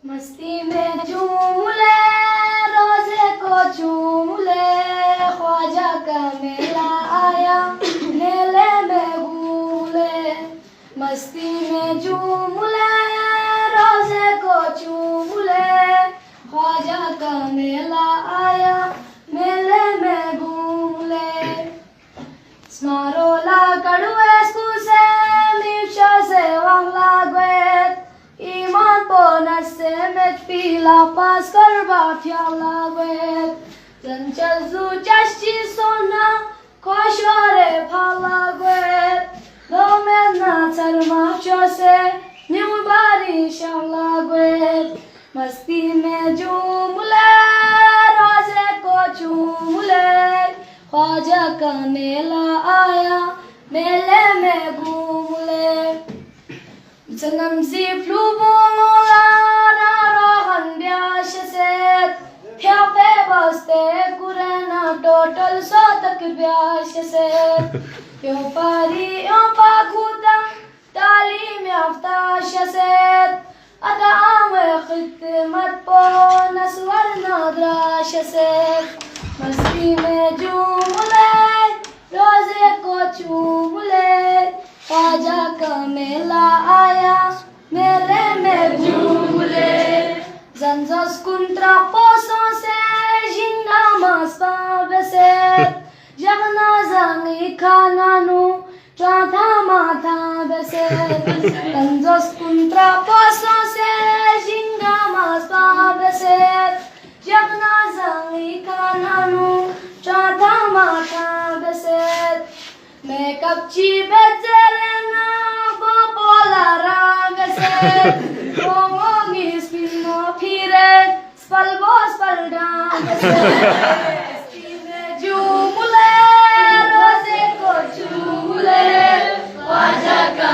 मस्ती में झूम ले, रोजे को झूम ले, ख्वाजा का मेला आया, मेले में घूम ले। मस्ती में झूम ले, रोजे को झूम ले, ख्वाजा का मेला आया, मेले में घूम ले। Smarola kadues kuse mifsha se wahla gwet iman ponas se met pila pas karba fyala gwet zanchal zu chashi sona khoshore phala gwet no menna charma chose new bari shala gwet masti mein jhoom le roze ko jhoom le Khwaja का मेला आया, मेले में घूम ले। Zanam zi flubola na rohan byashet, thyape baste kurana total sotak byashet. Yo pari yo paguda talim yafta shet, ada ame khidmat po naswar nadra shet. मस्ती में झूम ले, रोजे को चूम ले, ख्वाजा का मेला आया, मेले में झूम ले। Zanzos contra poso se jinga masta beset, jagna zangi khananu chantha matha beset. Zanzos contra poso se jinga masta beset, jagna zangi khananu chantha matha beset. Makeup chi bezerena popola beset. Mongi spino phire spalbo spalda beset. Jumule roze ko jumule Khwaja का